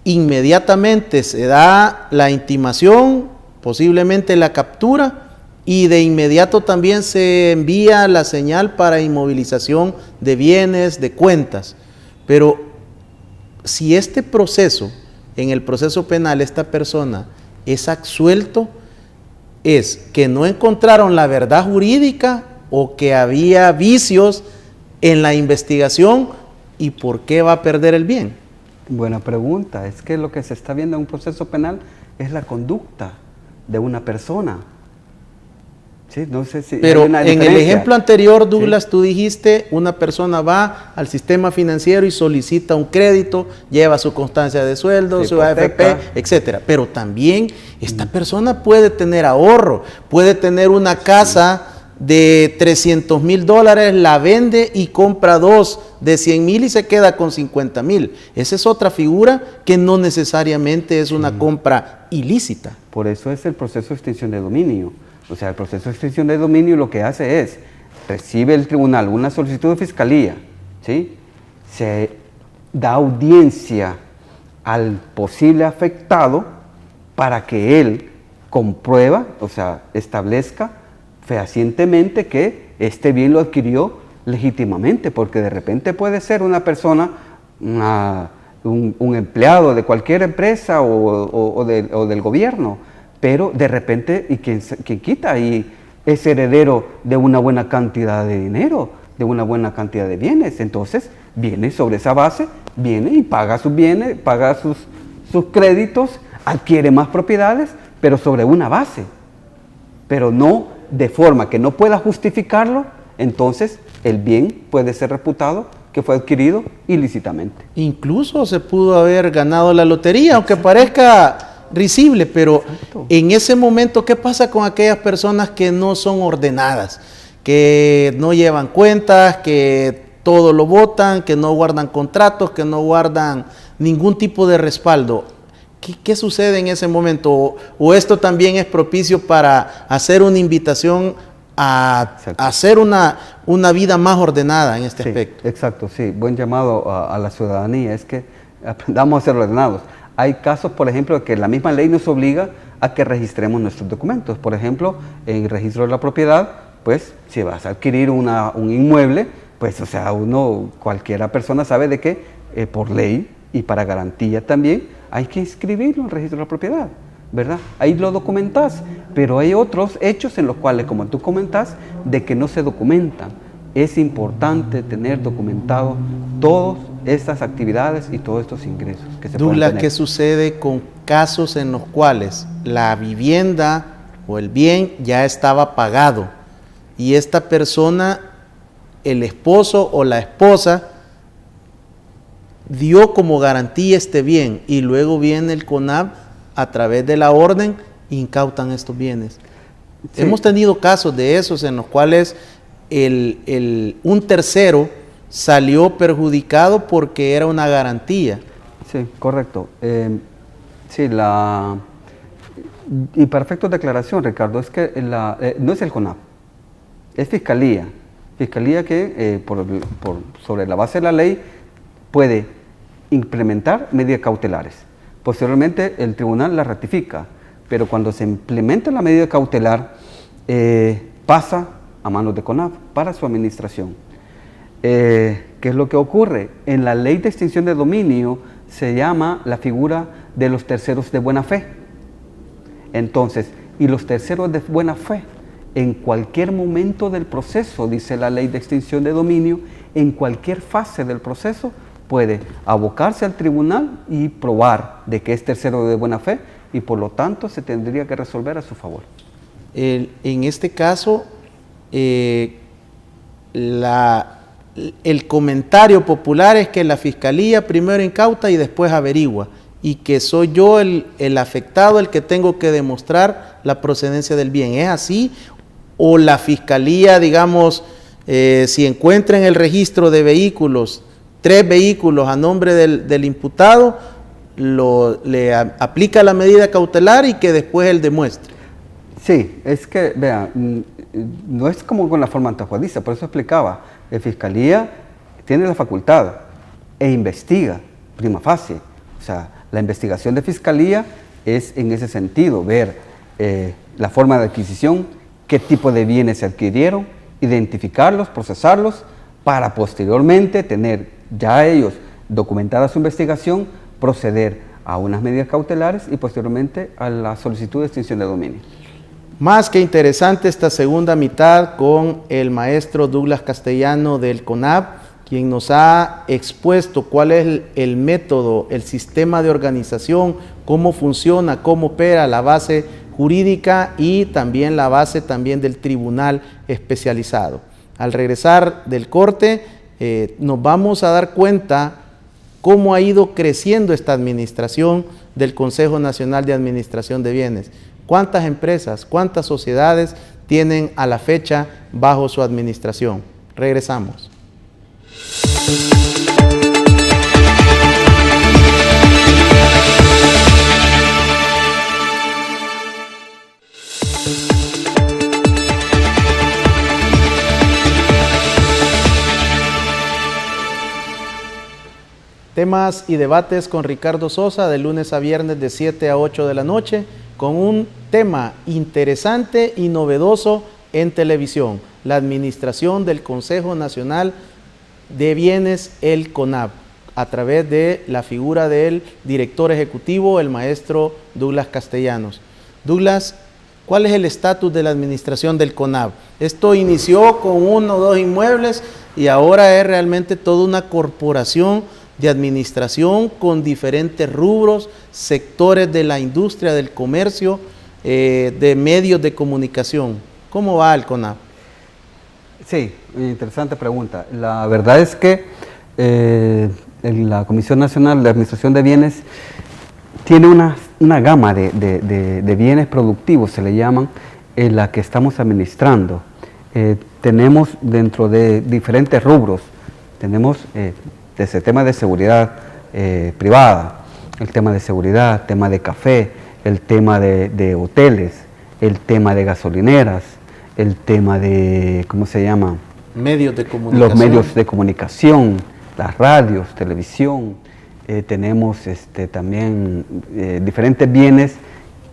inmediatamente se da la intimación, posiblemente la captura, y de inmediato también se envía la señal para inmovilización de bienes, de cuentas. Pero si este proceso, en el proceso penal, esta persona es absuelto, es que no encontraron la verdad jurídica o que había vicios en la investigación, ¿y por qué va a perder el bien? Buena pregunta. Es que lo que se está viendo en un proceso penal es la conducta de una persona. Sí, no sé si pero hay una en el ejemplo anterior, Douglas, sí, tú dijiste, una persona va al sistema financiero y solicita un crédito, lleva su constancia de sueldo, su AFP, etcétera. Pero también esta persona puede tener ahorro, puede tener una casa de $300,000, la vende y compra dos de 100,000 y se queda con 50,000. Esa es otra figura que no necesariamente es una compra ilícita. Por eso es el proceso de extinción de dominio. O sea, el proceso de extinción de dominio lo que hace es, recibe el tribunal una solicitud de fiscalía, ¿sí? Se da audiencia al posible afectado para que él comprueba, o sea, establezca fehacientemente que este bien lo adquirió legítimamente, porque de repente puede ser una persona, un empleado de cualquier empresa o del gobierno, pero de repente, ¿y quién quita? Y es heredero de una buena cantidad de dinero, de una buena cantidad de bienes. Entonces, viene sobre esa base, viene y paga sus bienes, paga sus créditos adquiere más propiedades, pero sobre una base, pero no de forma que no pueda justificarlo, entonces el bien puede ser reputado que fue adquirido ilícitamente. Incluso se pudo haber ganado la lotería, aunque parezca risible, pero Exacto. En ese momento, ¿qué pasa con aquellas personas que no son ordenadas, que no llevan cuentas, que todo lo votan, que no guardan contratos, que no guardan ningún tipo de respaldo? ¿Qué sucede en ese momento? ¿O esto también es propicio para hacer una invitación a hacer una vida más ordenada en este aspecto? Exacto, sí. Buen llamado a la ciudadanía, es que aprendamos a ser ordenados. Hay casos, por ejemplo, que la misma ley nos obliga a que registremos nuestros documentos. Por ejemplo, en el registro de la propiedad, pues si vas a adquirir un inmueble, pues o sea, cualquiera persona sabe de que por ley y para garantía también hay que inscribirlo en el registro de la propiedad, ¿verdad? Ahí lo documentás, pero hay otros hechos en los cuales, como tú comentás, de que no se documentan. Es importante tener documentado todas estas actividades y todos estos ingresos que se pueden Douglas, tener. ¿qué sucede con casos en los cuales la vivienda o el bien ya estaba pagado y esta persona, el esposo o la esposa, dio como garantía este bien y luego viene el CONAV a través de la orden incautan estos bienes? Sí. Hemos tenido casos de esos en los cuales un tercero salió perjudicado porque era una garantía. Sí, correcto. Y perfecta declaración, Ricardo, es que no es el CONAV, es Fiscalía. Fiscalía que sobre la base de la ley puede implementar medidas cautelares. Posteriormente el tribunal la ratifica, pero cuando se implementa la medida cautelar pasa a manos de CONAV para su administración. ¿Qué es lo que ocurre? En la ley de extinción de dominio se llama la figura de los terceros de buena fe. Entonces, y los terceros de buena fe, en cualquier momento del proceso, dice la ley de extinción de dominio, en cualquier fase del proceso, puede abocarse al tribunal y probar de que es tercero de buena fe y por lo tanto se tendría que resolver a su favor. En este caso, el comentario popular es que la Fiscalía primero incauta y después averigua, y que soy yo el afectado el que tengo que demostrar la procedencia del bien. ¿Es así? ¿O la Fiscalía, digamos, si encuentra en el registro de vehículos 3 vehículos a nombre del imputado, le aplica la medida cautelar y que después él demuestre? Sí, es que, vean, no es como con la forma antejuadiza, por eso explicaba, la Fiscalía tiene la facultad e investiga prima facie. O sea, la investigación de Fiscalía es en ese sentido, ver la forma de adquisición, qué tipo de bienes se adquirieron, identificarlos, procesarlos, para posteriormente tener ya ellos documentada su investigación, proceder a unas medidas cautelares y posteriormente a la solicitud de extinción de dominio. Más que interesante esta segunda mitad con el maestro Douglas Castellano del CONAV, quien nos ha expuesto cuál es el método, el sistema de organización, cómo funciona, cómo opera la base jurídica y también la base también del tribunal especializado. Al regresar del corte, nos vamos a dar cuenta cómo ha ido creciendo esta administración del Consejo Nacional de Administración de Bienes. ¿Cuántas empresas, cuántas sociedades tienen a la fecha bajo su administración? Regresamos. Temas y debates con Ricardo Sosa de lunes a viernes de 7 a 8 de la noche con un tema interesante y novedoso en televisión, la administración del Consejo Nacional de Bienes, el CONAV, a través de la figura del director ejecutivo, el maestro Douglas Castellanos. Douglas, ¿cuál es el estatus de la administración del CONAV? Esto inició con 1 o 2 inmuebles y ahora es realmente toda una corporación de administración con diferentes rubros, sectores de la industria, del comercio, de medios de comunicación. ¿Cómo va el CONAV? Sí, interesante pregunta. La verdad es que en la Comisión Nacional de Administración de Bienes tiene una gama de bienes productivos, se le llaman, en la que estamos administrando. Tenemos dentro de diferentes rubros, tenemos desde el tema de seguridad privada, el tema de seguridad, tema de café, el tema de hoteles, el tema de gasolineras, el tema de, ¿cómo se llama? Medios de comunicación. Los medios de comunicación, las radios, televisión. Tenemos también diferentes bienes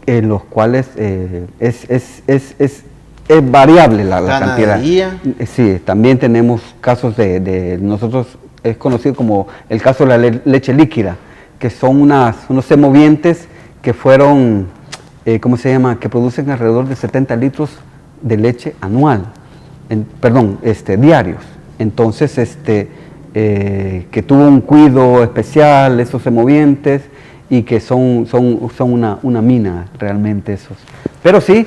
en los cuales es variable la cantidad. Sí, también tenemos casos nosotros es conocido como el caso de la leche líquida, que son unos semovientes que fueron, ¿cómo se llama?, que producen alrededor de 70 litros de leche anual, diarios. Entonces, que tuvo un cuidado especial, esos semovientes, y que son una mina realmente esos. Pero sí,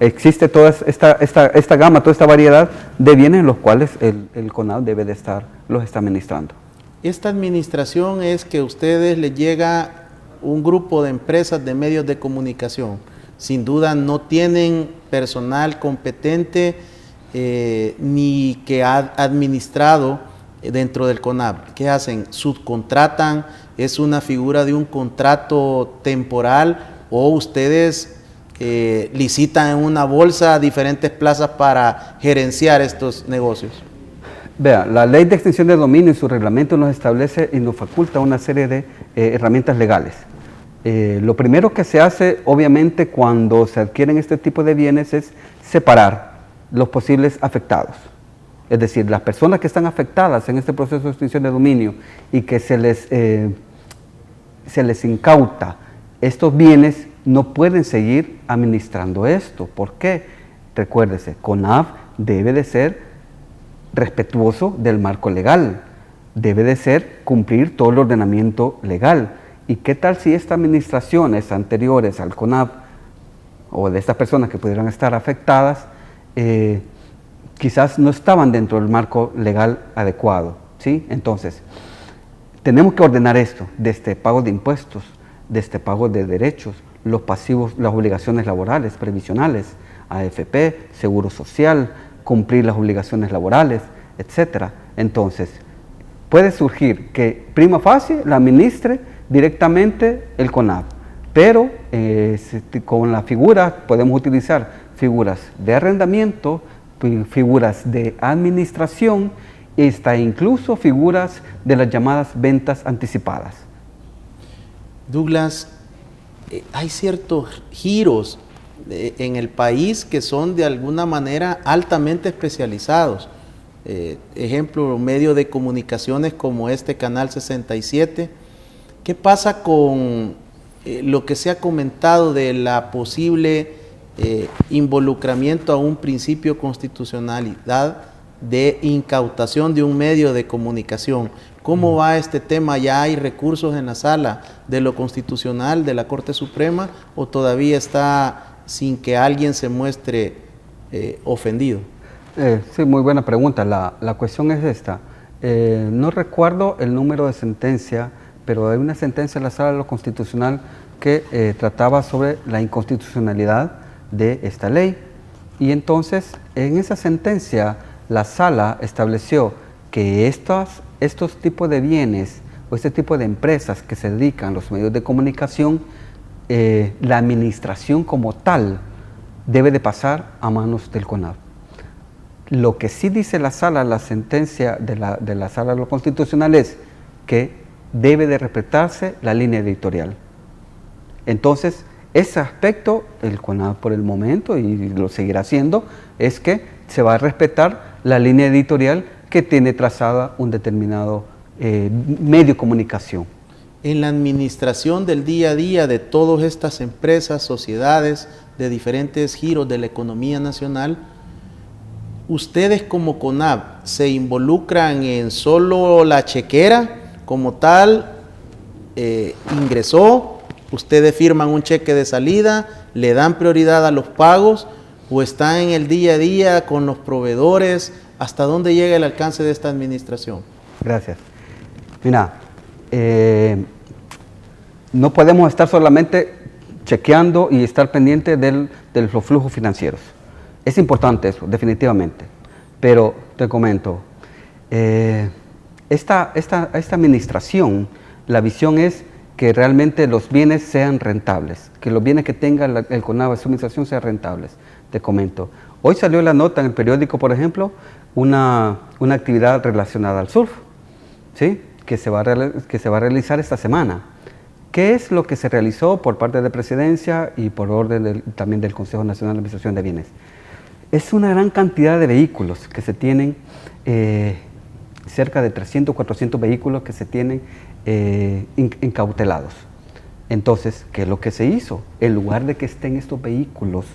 existe toda esta gama, toda esta variedad de bienes en los cuales el CONAV los está administrando. Esta administración es que a ustedes les llega un grupo de empresas de medios de comunicación. Sin duda no tienen personal competente ni que ha administrado dentro del CONAV. ¿Qué hacen? ¿Subcontratan? ¿Es una figura de un contrato temporal? ¿O ustedes licitan en una bolsa diferentes plazas para gerenciar estos negocios? Vea, la Ley de Extinción de Dominio y su reglamento nos establece y nos faculta una serie de herramientas legales. Lo primero que se hace, obviamente, cuando se adquieren este tipo de bienes es separar los posibles afectados. Es decir, las personas que están afectadas en este proceso de extinción de dominio y que se les incauta estos bienes, no pueden seguir administrando esto. ¿Por qué? Recuérdese, CONAV debe de ser respetuoso del marco legal, debe de ser cumplir todo el ordenamiento legal. ¿Y qué tal si estas administraciones anteriores al CONAV o de estas personas que pudieran estar afectadas quizás no estaban dentro del marco legal adecuado? ¿Sí? Entonces, tenemos que ordenar esto, desde pago de impuestos, desde pago de derechos, los pasivos, las obligaciones laborales, previsionales, AFP, Seguro Social, cumplir las obligaciones laborales, etcétera. Entonces, puede surgir que prima facie la administre directamente el CONAV, pero con la figura podemos utilizar figuras de arrendamiento, figuras de administración, hasta incluso figuras de las llamadas ventas anticipadas. Douglas, hay ciertos giros en el país que son de alguna manera altamente especializados. Ejemplo, medios de comunicaciones como este Canal 67. ¿Qué pasa con lo que se ha comentado de la posible involucramiento a un principio de constitucionalidad de incautación de un medio de comunicación? ¿Cómo va este tema? ¿Ya hay recursos en la sala de lo constitucional de la Corte Suprema o todavía está sin que alguien se muestre ofendido? Sí, muy buena pregunta. La cuestión es esta. No recuerdo el número de sentencia, pero hay una sentencia en la sala de lo constitucional que trataba sobre la inconstitucionalidad de esta ley. Y entonces, en esa sentencia, la sala estableció que estos tipos de bienes o este tipo de empresas que se dedican a los medios de comunicación, la administración como tal debe de pasar a manos del CONAV. Lo que sí dice la sala, la sentencia de la sala de lo constitucional es que debe de respetarse la línea editorial. Entonces, ese aspecto, el CONAV por el momento, y lo seguirá haciendo, es que se va a respetar la línea editorial que tiene trazada un determinado medio de comunicación. En la administración del día a día de todas estas empresas, sociedades de diferentes giros de la economía nacional, ¿ustedes como CONAV se involucran en solo la chequera como tal, ingresó, ustedes firman un cheque de salida, le dan prioridad a los pagos o están en el día a día con los proveedores. ¿Hasta dónde llega el alcance de esta administración? Gracias. Mira, no podemos estar solamente chequeando y estar pendiente de los flujos financieros. Es importante eso, definitivamente. Pero te comento, esta administración, la visión es que realmente los bienes sean rentables, que los bienes que tenga el CONAV, su administración, sean rentables. Te comento, hoy salió la nota en el periódico, por ejemplo, una actividad relacionada al surf, ¿sí? que se va a realizar esta semana. ¿Qué es lo que se realizó por parte de Presidencia y por orden también del Consejo Nacional de Administración de Bienes? Es una gran cantidad de vehículos que se tienen, cerca de 300, 400 vehículos que se tienen incautelados. Entonces, ¿qué es lo que se hizo? En lugar de que estén estos vehículos,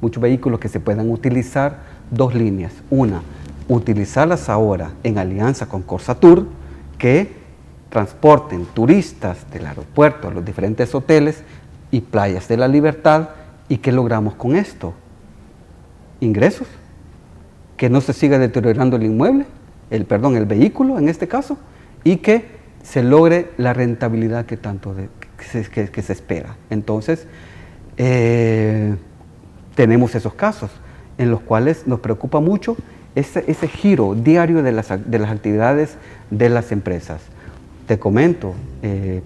muchos vehículos que se puedan utilizar, dos líneas. Una, utilizarlas ahora en alianza con Corsatur, que transporten turistas del aeropuerto a los diferentes hoteles y playas de la Libertad. ¿Y qué logramos con esto? Ingresos, que no se siga deteriorando el inmueble, el vehículo en este caso, y que se logre la rentabilidad que tanto que se espera. Entonces, tenemos esos casos en los cuales nos preocupa mucho ese giro diario de las actividades de las empresas. Te comento,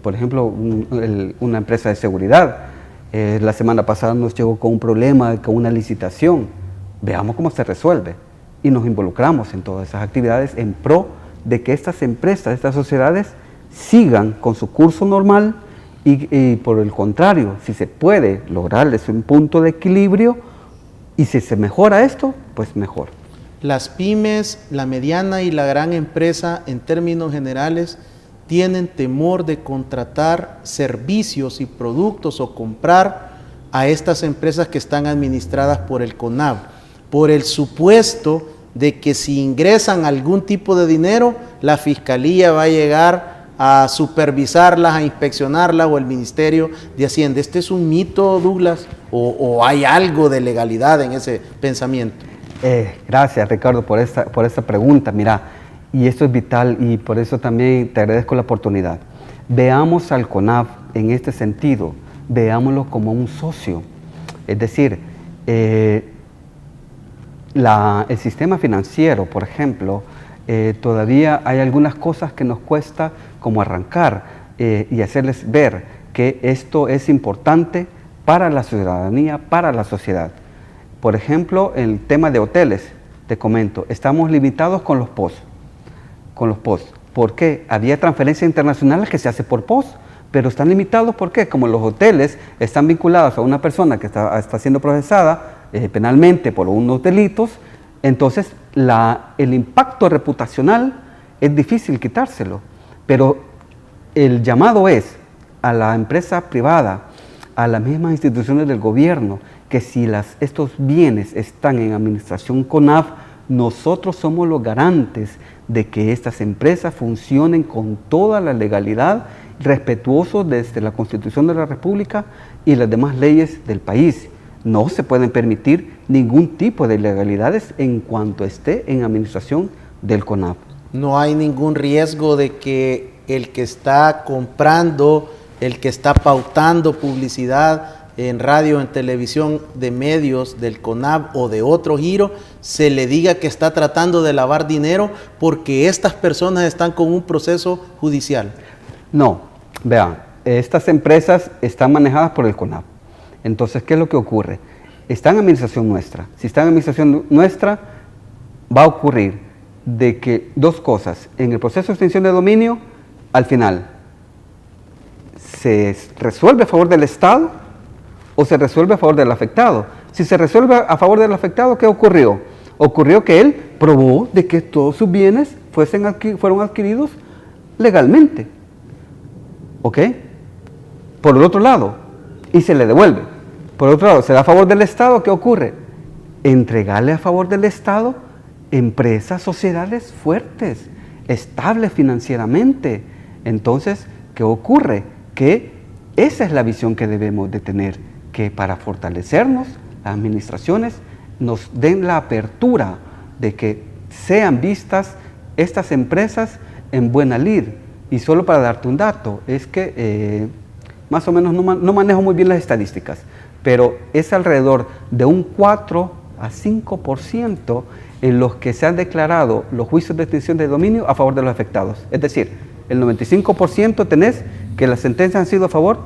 por ejemplo, una empresa de seguridad, la semana pasada nos llegó con un problema, con una licitación. Veamos cómo se resuelve y nos involucramos en todas esas actividades en pro de que estas empresas, estas sociedades sigan con su curso normal y por el contrario, si se puede lograrles un punto de equilibrio y si se mejora esto, pues mejor. Las pymes, la mediana y la gran empresa, en términos generales, tienen temor de contratar servicios y productos o comprar a estas empresas que están administradas por el CONAV, por el supuesto de que si ingresan algún tipo de dinero, la Fiscalía va a llegar a supervisarlas, a inspeccionarlas, o el Ministerio de Hacienda. ¿Este es un mito, Douglas, o hay algo de legalidad en ese pensamiento? Gracias, Ricardo, por esta pregunta. Mira, y esto es vital y por eso también te agradezco la oportunidad. Veamos al CONAV en este sentido, veámoslo como un socio. Es decir, el sistema financiero, por ejemplo, todavía hay algunas cosas que nos cuesta como arrancar y hacerles ver que esto es importante para la ciudadanía, para la sociedad. Por ejemplo, el tema de hoteles, te comento, estamos limitados con los POS. ¿Por qué? Había transferencias internacionales que se hace por POS, pero están limitados, ¿por qué? Como los hoteles están vinculados a una persona que está siendo procesada penalmente por unos delitos, entonces el impacto reputacional es difícil quitárselo. Pero el llamado es a la empresa privada, a las mismas instituciones del gobierno, que si estos bienes están en administración CONAV, nosotros somos los garantes de que estas empresas funcionen con toda la legalidad, respetuosos desde la Constitución de la República y las demás leyes del país. No se pueden permitir ningún tipo de ilegalidades en cuanto esté en administración del CONAV. No hay ningún riesgo de que el que está comprando, el que está pautando publicidad en radio, en televisión, de medios del CONAV o de otro giro, se le diga que está tratando de lavar dinero porque estas personas están con un proceso judicial. No, vean, estas empresas están manejadas por el CONAV. Entonces, ¿qué es lo que ocurre? Está en administración nuestra. Si está en administración nuestra, va a ocurrir de que dos cosas. En el proceso de extinción de dominio, al final, ¿se resuelve a favor del Estado o se resuelve a favor del afectado? Si se resuelve a favor del afectado, ¿qué ocurrió? Ocurrió que él probó de que todos sus bienes fueron adquiridos legalmente. ¿Ok? Por el otro lado, y se le devuelve. Por otro lado, se da a favor del Estado, ¿qué ocurre? Entregarle a favor del Estado empresas, sociedades fuertes, estables financieramente, Entonces, ¿qué ocurre? Que esa es la visión que debemos de tener, que para fortalecernos, las administraciones nos den la apertura de que sean vistas estas empresas en buena lid. Y solo para darte un dato, es que más o menos no manejo muy bien las estadísticas, pero es alrededor de un 4 a 5% en los que se han declarado los juicios de extinción de dominio a favor de los afectados. Es decir, el 95% tenés que las sentencias han sido a favor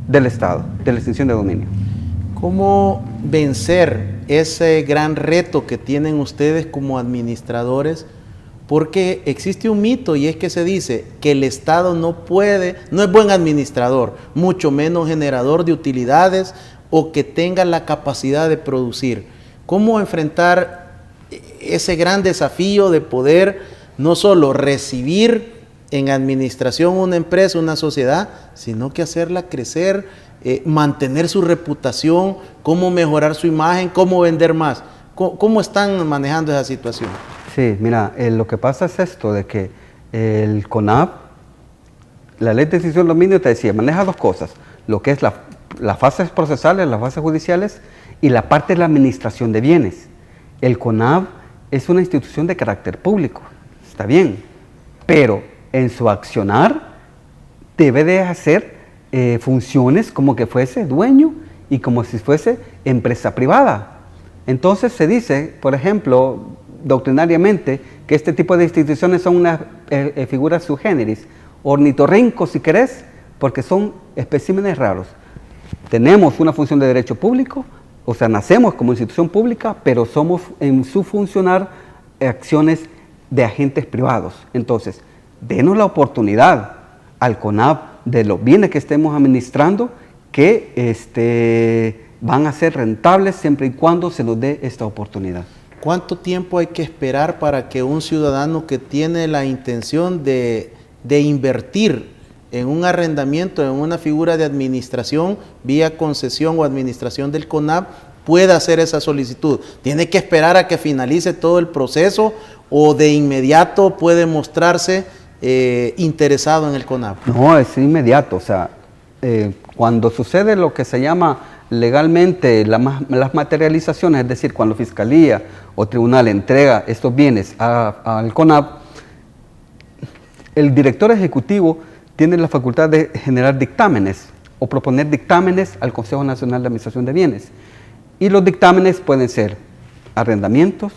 del Estado, de la extinción de dominio. ¿Cómo vencer ese gran reto que tienen ustedes como administradores? Porque existe un mito y es que se dice que el Estado no es buen administrador, mucho menos generador de utilidades o que tenga la capacidad de producir. ¿Cómo enfrentar ese gran desafío de poder no solo recibir en administración una empresa, una sociedad, sino que hacerla crecer, mantener su reputación, cómo mejorar su imagen, cómo vender más? ¿Cómo están manejando esa situación? Sí, mira, lo que pasa es esto, de que el CONAV, la ley de extinción de dominio te decía, maneja dos cosas, lo que es las fases procesales, las fases judiciales y la parte de la administración de bienes. El CONAV es una institución de carácter público, está bien, pero en su accionar debe de hacer funciones como que fuese dueño y como si fuese empresa privada. Entonces se dice, por ejemplo, doctrinariamente, que este tipo de instituciones son unas figuras sui generis, ornitorrincos si querés, porque son especímenes raros. Tenemos una función de derecho público, o sea, nacemos como institución pública, pero somos en su funcionar acciones de agentes privados. Entonces, denos la oportunidad al CONAV de los bienes que estemos administrando, que van a ser rentables siempre y cuando se nos dé esta oportunidad. ¿Cuánto tiempo hay que esperar para que un ciudadano que tiene la intención de invertir en un arrendamiento, en una figura de administración, vía concesión o administración del CONAV, pueda hacer esa solicitud? ¿Tiene que esperar a que finalice todo el proceso o de inmediato puede mostrarse interesado en el CONAV? No, es inmediato. O sea, cuando sucede lo que se llama legalmente las materializaciones, es decir, cuando Fiscalía o Tribunal entrega estos bienes al CONAV, el director ejecutivo tiene la facultad de generar dictámenes o proponer dictámenes al Consejo Nacional de Administración de Bienes. Y los dictámenes pueden ser arrendamientos,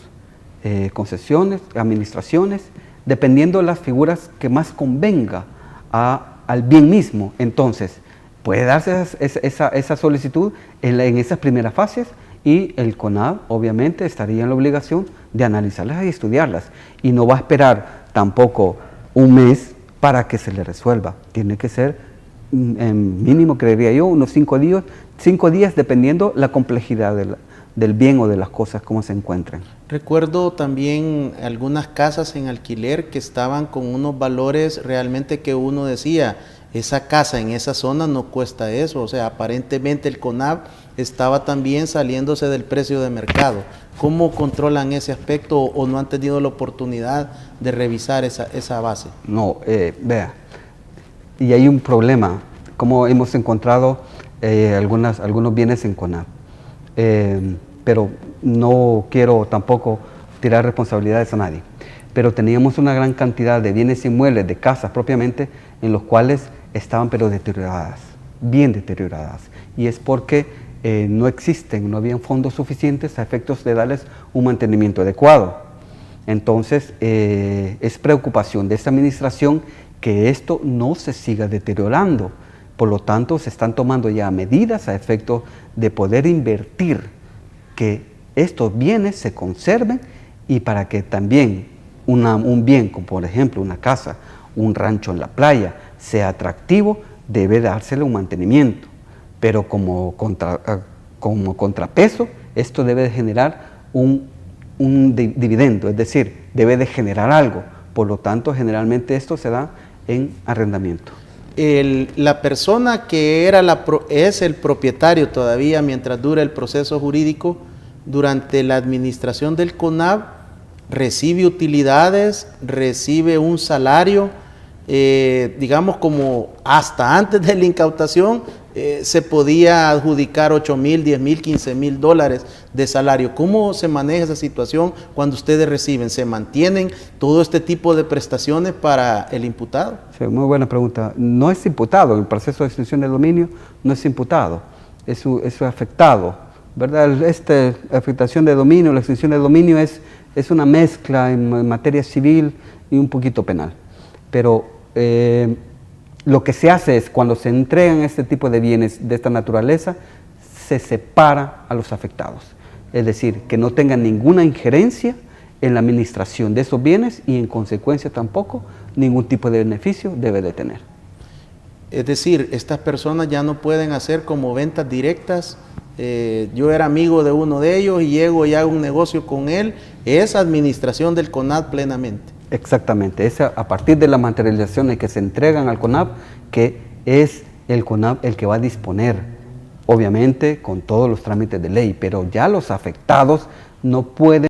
concesiones, administraciones, dependiendo de las figuras que más convenga al bien mismo. Entonces, puede darse esa solicitud en esas primeras fases y el CONAV obviamente estaría en la obligación de analizarlas y estudiarlas. Y no va a esperar tampoco un mes para que se le resuelva. Tiene que ser, en mínimo creería yo, unos 5 días dependiendo la complejidad del bien o de las cosas como se encuentren. Recuerdo también algunas casas en alquiler que estaban con unos valores realmente que uno decía, esa casa en esa zona no cuesta eso. O sea, aparentemente el CONAV estaba también saliéndose del precio de mercado. ¿Cómo controlan ese aspecto o no han tenido la oportunidad de revisar esa base? No, vea, y hay un problema, como hemos encontrado algunos bienes en CONAV, pero no quiero tampoco tirar responsabilidades a nadie, pero teníamos una gran cantidad de bienes inmuebles, de casas propiamente, en los cuales estaban pero deterioradas, bien deterioradas, y es porque no habían fondos suficientes a efectos de darles un mantenimiento adecuado. Entonces, es preocupación de esta administración que esto no se siga deteriorando. Por lo tanto, se están tomando ya medidas a efecto de poder invertir, que estos bienes se conserven y para que también un bien, como por ejemplo una casa, un rancho en la playa, sea atractivo, debe dársele un mantenimiento. Pero como contrapeso, esto debe de generar un dividendo, es decir, debe de generar algo. Por lo tanto, generalmente esto se da en arrendamiento. La persona que es el propietario todavía mientras dura el proceso jurídico, durante la administración del CONAV, recibe utilidades, recibe un salario, digamos como hasta antes de la incautación, se podía adjudicar 8,000, 10,000, 15,000 dólares de salario. ¿Cómo se maneja esa situación cuando ustedes reciben? ¿Se mantienen todo este tipo de prestaciones para el imputado? Sí, muy buena pregunta. No es imputado, en el proceso de extinción de dominio no es imputado, es afectado, ¿verdad? Esta afectación de dominio, la extinción de dominio es una mezcla en materia civil y un poquito penal. Pero lo que se hace es, cuando se entregan este tipo de bienes de esta naturaleza, se separa a los afectados. Es decir, que no tengan ninguna injerencia en la administración de esos bienes y en consecuencia tampoco ningún tipo de beneficio debe de tener. Es decir, estas personas ya no pueden hacer como ventas directas. Yo era amigo de uno de ellos y llego y hago un negocio con él. Es administración del CONAP plenamente. Exactamente, es a partir de las materializaciones que se entregan al CONAP, que es el CONAP el que va a disponer, obviamente con todos los trámites de ley, pero ya los afectados no pueden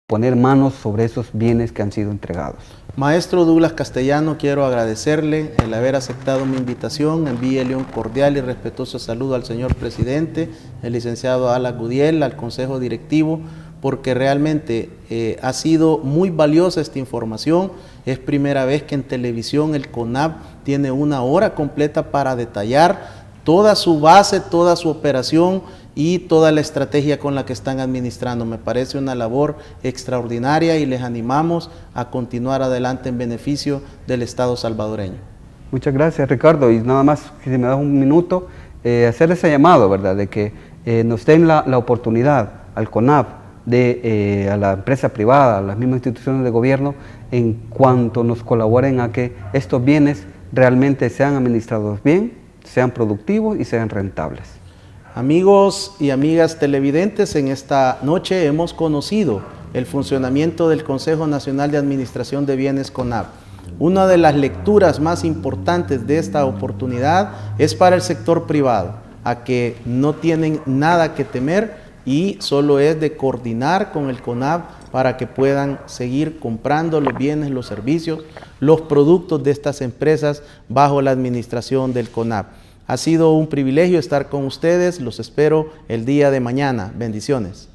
poner manos sobre esos bienes que han sido entregados. Maestro Douglas Castellano, quiero agradecerle el haber aceptado mi invitación. Envíele un cordial y respetuoso saludo al señor presidente, el licenciado Alan Gudiel, al consejo directivo, porque realmente ha sido muy valiosa esta información. Es primera vez que en televisión el CONAP tiene una hora completa para detallar toda su base, toda su operación y toda la estrategia con la que están administrando. Me parece una labor extraordinaria y les animamos a continuar adelante en beneficio del Estado salvadoreño. Muchas gracias, Ricardo, y nada más, si me das un minuto, hacer ese llamado, ¿verdad?, de que nos den la oportunidad al CONAP, a la empresa privada, a las mismas instituciones de gobierno, en cuanto nos colaboren a que estos bienes realmente sean administrados bien, sean productivos y sean rentables. Amigos y amigas televidentes, en esta noche hemos conocido el funcionamiento del Consejo Nacional de Administración de Bienes CONAP. Una de las lecturas más importantes de esta oportunidad es para el sector privado, a que no tienen nada que temer y solo es de coordinar con el CONAP para que puedan seguir comprando los bienes, los servicios, los productos de estas empresas bajo la administración del CONAP. Ha sido un privilegio estar con ustedes, los espero el día de mañana. Bendiciones.